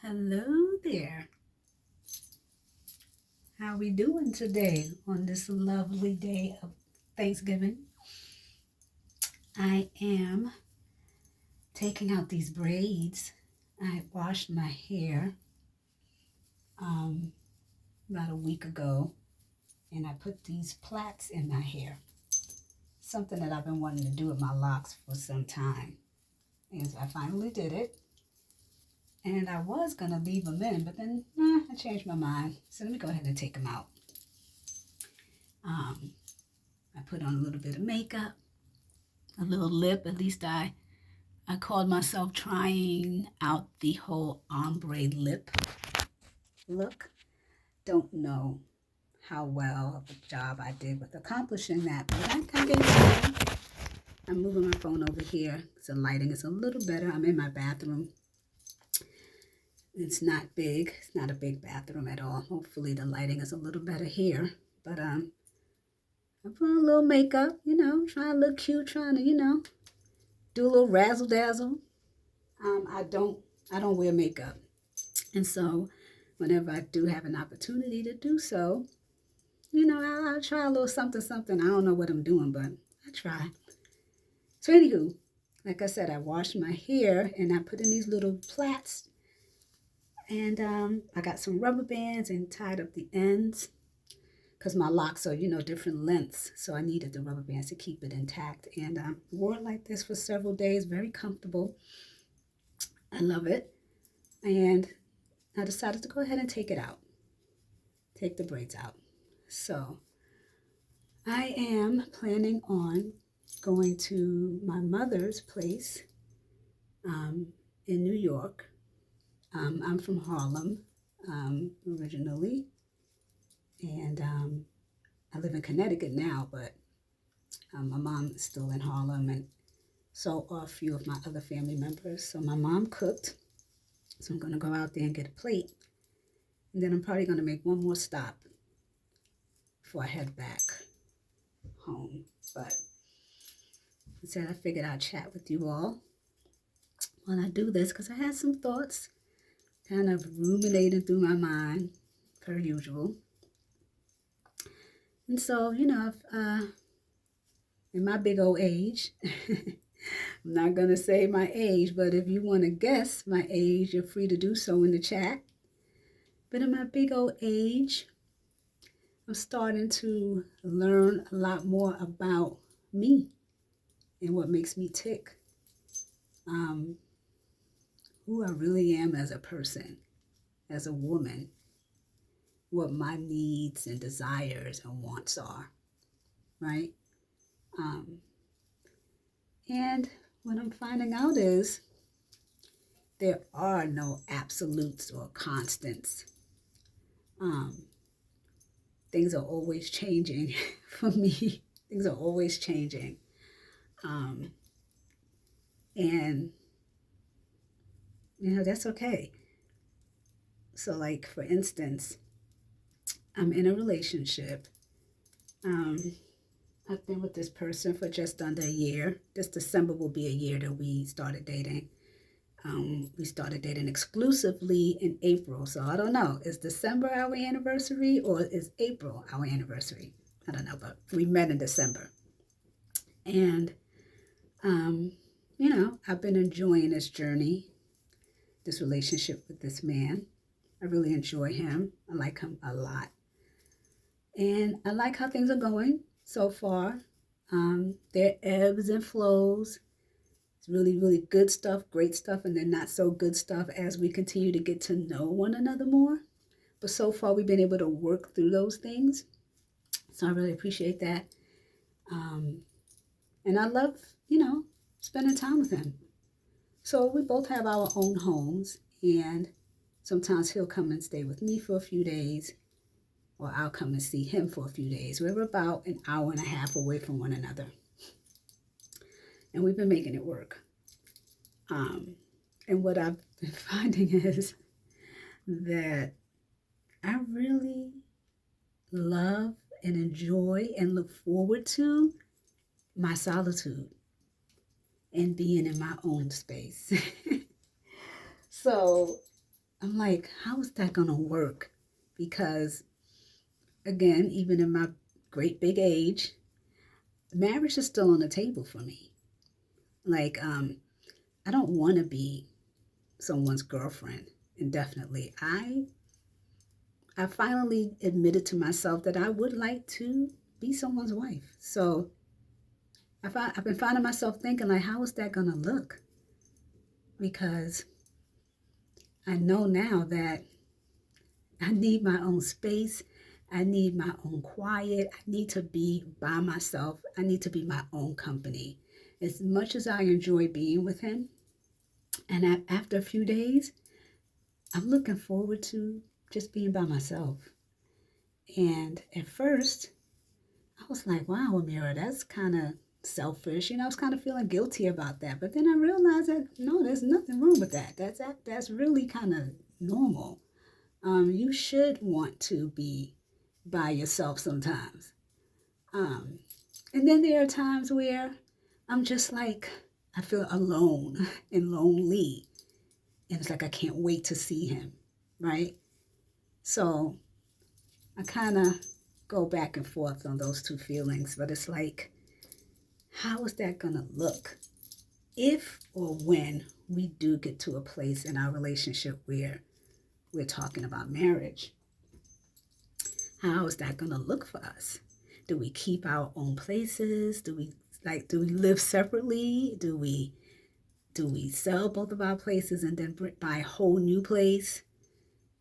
Hello there. How we doing today on this lovely day of Thanksgiving? I am taking out these braids. I washed my hair um, about a week ago, and I put these plaits in my hair. Something that I've been wanting to do with my locks for some time. And so I finally did it. And I was going to leave them in, but then I changed my mind. So let me go ahead and take them out. I put on a little bit of makeup, a little lip. At least I called myself trying out the whole ombre lip look. Don't know how well of a job I did with accomplishing that, but I can get it done. I'm moving my phone over here so the lighting is a little better. I'm in my bathroom. It's not big. It's not a big bathroom at all. Hopefully the lighting is a little better here. But I put on a little makeup, trying to look cute, trying to, do a little razzle dazzle. I don't wear makeup, and so whenever I do have an opportunity to do so, I'll try a little something something. I don't know what I'm doing, but I try. So anywho, like I said, I washed my hair and I put in these little plaits, and I got some rubber bands and tied up the ends because my locks are different lengths, so I needed the rubber bands to keep it intact. And I wore it like this for several days, very comfortable. I love it. And I decided to go ahead and take it out, take the braids out. So I am planning on going to my mother's place in New York. I'm from Harlem originally, and I live in Connecticut now, but my mom is still in Harlem, and so are a few of my other family members. So my mom cooked, so I'm going to go out there and get a plate, and then I'm probably going to make one more stop before I head back home. But instead, I figured I'd chat with you all while I do this because I had some thoughts kind of ruminating through my mind, per usual. And so, in my big old age, I'm not going to say my age, but if you want to guess my age, you're free to do so in the chat. But in my big old age, I'm starting to learn a lot more about me and what makes me tick. Who I really am as a person, as a woman, what my needs and desires and wants are, right? And what I'm finding out is there are no absolutes or constants. Things are always changing for me. Things are always changing. And, that's okay. So, like, for instance, I'm in a relationship. I've been with this person for just under a year. This December will be a year that we started dating. We started dating exclusively in April. So I don't know, is December our anniversary or is April our anniversary? I don't know, but we met in December. And, I've been enjoying this journey, this relationship with this man. I really enjoy him. I like him a lot. And I like how things are going so far. There are ebbs and flows. It's really, really good stuff, great stuff, and then not so good stuff as we continue to get to know one another more. But so far, we've been able to work through those things. So I really appreciate that. And I love, spending time with him. So we both have our own homes, and sometimes he'll come and stay with me for a few days, or I'll come and see him for a few days. We're about an hour and a half away from one another. And we've been making it work. And what I've been finding is that I really love and enjoy and look forward to my solitude and being in my own space. So I'm like, how is that going to work? Because, again, even in my great big age, marriage is still on the table for me. Like, I don't want to be someone's girlfriend indefinitely. I finally admitted to myself that I would like to be someone's wife. So I've been finding myself thinking, like, how is that going to look? Because I know now that I need my own space. I need my own quiet. I need to be by myself. I need to be my own company. As much as I enjoy being with him, and after a few days, I'm looking forward to just being by myself. And at first, I was like, wow, Amira, that's kind of selfish. I was kind of feeling guilty about that. But then I realized that no, there's nothing wrong with that. That's really kind of normal. You should want to be by yourself sometimes. Um, and then there are times where I'm just like, I feel alone and lonely. And it's like I can't wait to see him, right? So I kind of go back and forth on those two feelings, but it's like, how is that going to look if or when we do get to a place in our relationship where we're talking about marriage? How is that going to look for us? Do we keep our own places? Do we live separately? Do we sell both of our places and then buy a whole new place?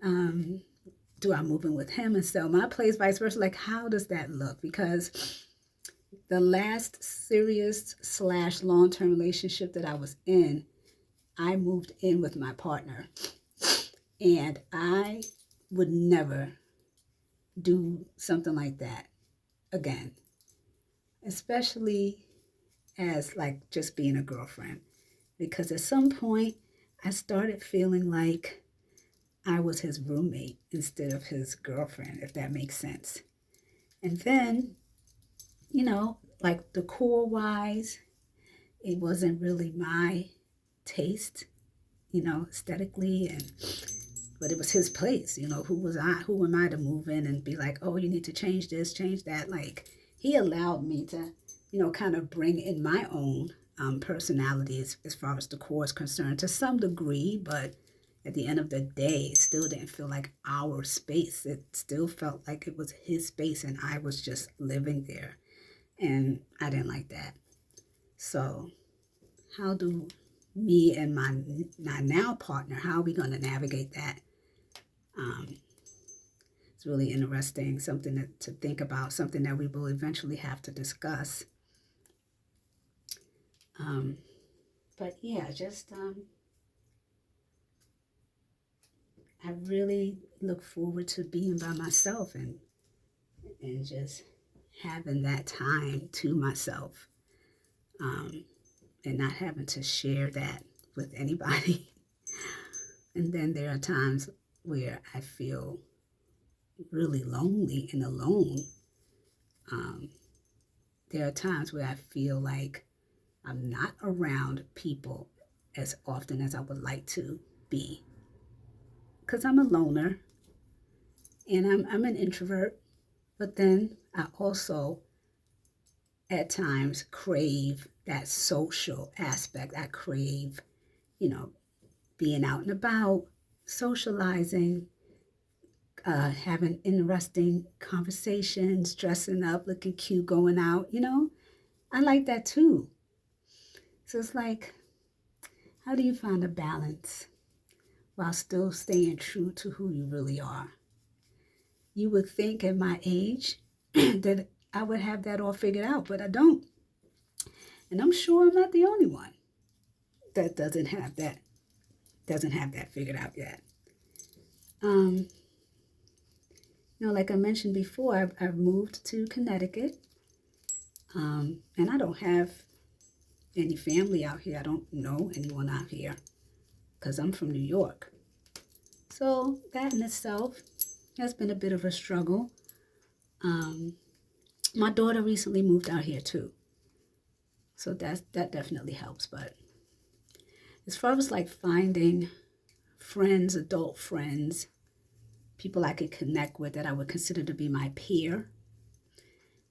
Do I move in with him and sell my place, vice versa? Like, how does that look? Because the last serious / long-term relationship that I was in, I moved in with my partner, and I would never do something like that again, especially as like just being a girlfriend, because at some point I started feeling like I was his roommate instead of his girlfriend, if that makes sense. And then, like decor wise, it wasn't really my taste, aesthetically, but it was his place. Who am I to move in and be like, oh, you need to change this, change that? Like, he allowed me to, kind of bring in my own personality as far as decor is concerned to some degree, but at the end of the day, it still didn't feel like our space. It still felt like it was his space and I was just living there. And I didn't like that. So how do me and my now partner, how are we going to navigate that? It's really interesting, something to think about, something that we will eventually have to discuss. But yeah, just I really look forward to being by myself and just having that time to myself, and not having to share that with anybody. And then there are times where I feel really lonely and alone. There are times where I feel like I'm not around people as often as I would like to be, because I'm a loner and I'm an introvert. But then I also at times crave that social aspect. I crave, you know, being out and about, socializing, having interesting conversations, dressing up, looking cute, going out, I like that too. So it's like, how do you find a balance while still staying true to who you really are? You would think at my age that I would have that all figured out, but I don't. And I'm sure I'm not the only one that doesn't have that figured out yet. Um, like I mentioned before, I've moved to Connecticut, and I don't have any family out here. I don't know anyone out here because I'm from New York. So that in itself has been a bit of a struggle. My daughter recently moved out here too, so that definitely helps. But as far as like finding friends, adult friends, people I could connect with that I would consider to be my peer.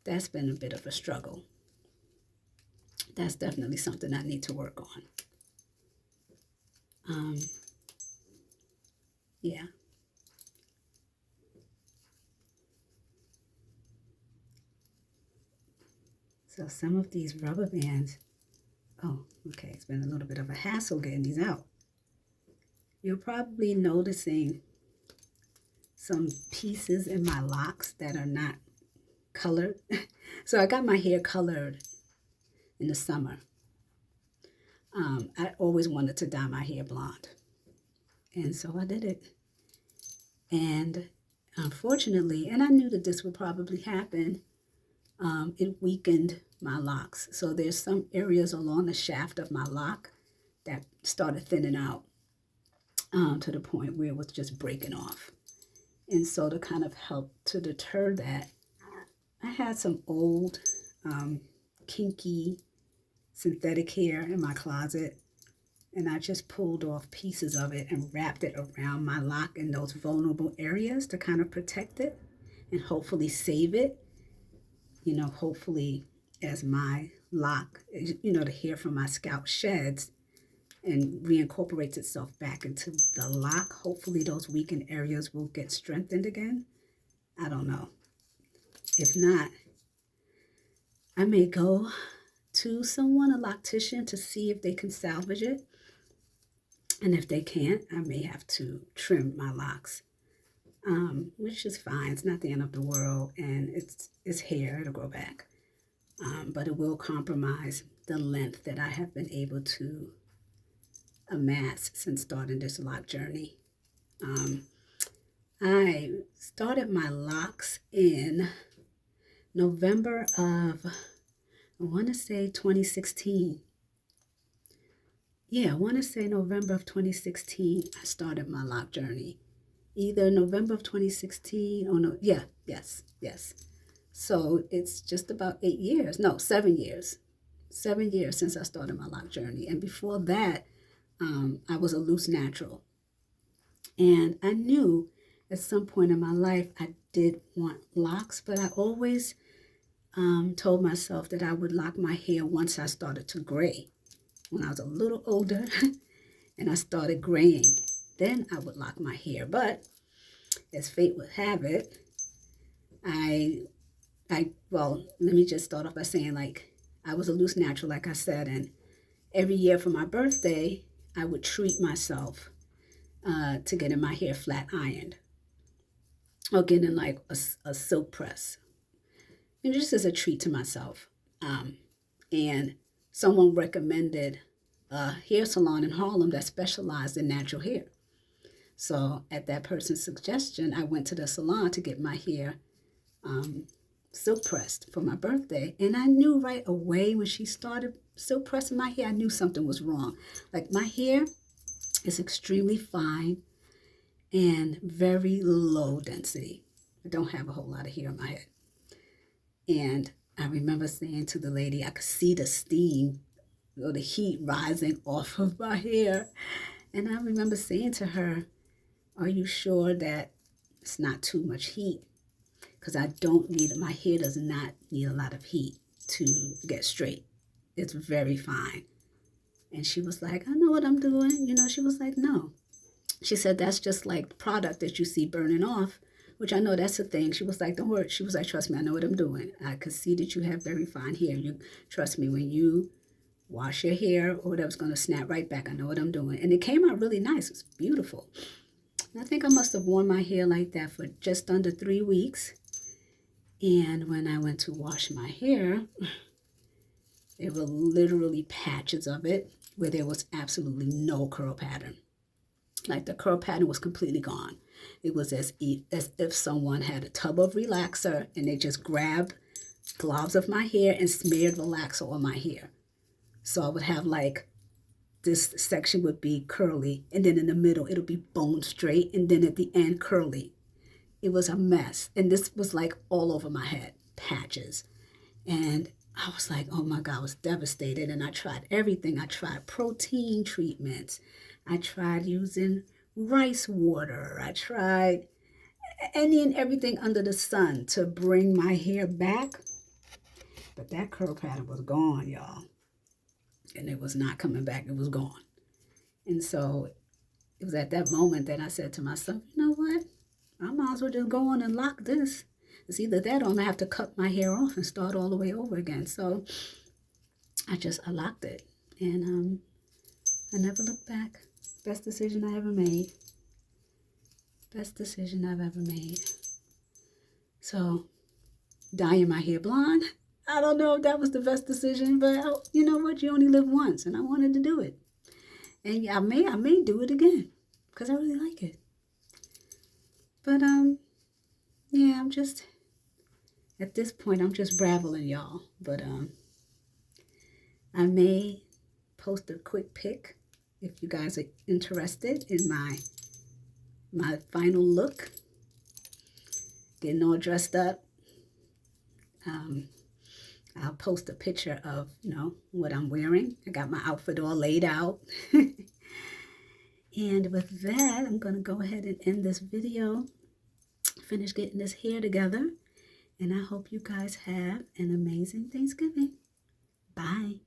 That's been a bit of a struggle. That's definitely something I need to work on. Yeah. So some of these rubber bands, oh, okay, it's been a little bit of a hassle getting these out. You're probably noticing some pieces in my locks that are not colored. So I got my hair colored in the summer. I always wanted to dye my hair blonde. And so I did it. And unfortunately, and I knew that this would probably happen, it weakened my locks. So there's some areas along the shaft of my lock that started thinning out to the point where it was just breaking off. And so to kind of help to deter that, I had some old kinky synthetic hair in my closet, and I just pulled off pieces of it and wrapped it around my lock in those vulnerable areas to kind of protect it and hopefully save it. Hopefully as my lock, the hair from my scalp sheds and reincorporates itself back into the lock, hopefully those weakened areas will get strengthened again. I don't know. If not, I may go to someone, a loctician, to see if they can salvage it. And if they can't, I may have to trim my locks, which is fine. It's not the end of the world, and it's hair. It'll grow back. But it will compromise the length that I have been able to amass since starting this lock journey. I started my locks in November of, I want to say 2016. Yeah, I want to say November of 2016, I started my lock journey. Either November of 2016 or no, yeah, yes. So it's just about 8 years, no, 7 years. 7 years since I started my lock journey. And before that, I was a loose natural. And I knew at some point in my life I did want locks, but I always told myself that I would lock my hair once I started to gray. When I was a little older and I started graying, then I would lock my hair. But as fate would have it, well, let me just start off by saying, I was a loose natural, like I said, and every year for my birthday, I would treat myself to getting my hair flat ironed or getting like a silk press. And just as a treat to myself. And someone recommended a hair salon in Harlem that specialized in natural hair. So at that person's suggestion, I went to the salon to get my hair silk pressed for my birthday. And I knew right away when she started silk pressing my hair, I knew something was wrong. Like, my hair is extremely fine and very low density. I don't have a whole lot of hair on my head. And I remember saying to the lady, I could see the steam or the heat rising off of my hair. And I remember saying to her, are you sure that it's not too much heat? Because my hair does not need a lot of heat to get straight. It's very fine. And she was like, I know what I'm doing. She was like, no. She said, that's just like product that you see burning off, which I know that's a thing. She was like, don't worry. She was like, trust me, I know what I'm doing. I could see that you have very fine hair. You trust me, when you wash your hair or whatever's going to snap right back. I know what I'm doing. And it came out really nice. It was beautiful. And I think I must have worn my hair like that for just under 3 weeks. And when I went to wash my hair, there were literally patches of it where there was absolutely no curl pattern. Like, the curl pattern was completely gone. It was as if someone had a tub of relaxer and they just grabbed globs of my hair and smeared relaxer on my hair. So I would have this section would be curly, and then in the middle it'll be bone straight, and then at the end curly. It was a mess. And this was all over my head, patches. And I was like, oh my God, I was devastated. And I tried everything. I tried protein treatments. I tried using rice water. I tried any and everything under the sun to bring my hair back. But that curl pattern was gone, y'all. And it was not coming back. It was gone. And so it was at that moment that I said to myself, you know what? I might as well just go on and lock this. It's either that or I'm going to have to cut my hair off and start all the way over again. So I locked it. And I never looked back. Best decision I ever made. Best decision I've ever made. So dyeing my hair blonde, I don't know if that was the best decision, but you know what? You only live once, and I wanted to do it. And I may do it again because I really like it. But yeah, I'm just at this point I'm just raveling, y'all. But I may post a quick pic if you guys are interested in my final look, getting all dressed up. I'll post a picture of, what I'm wearing. I got my outfit all laid out. And with that, I'm going to go ahead and end this video, finish getting this hair together. And I hope you guys have an amazing Thanksgiving. Bye.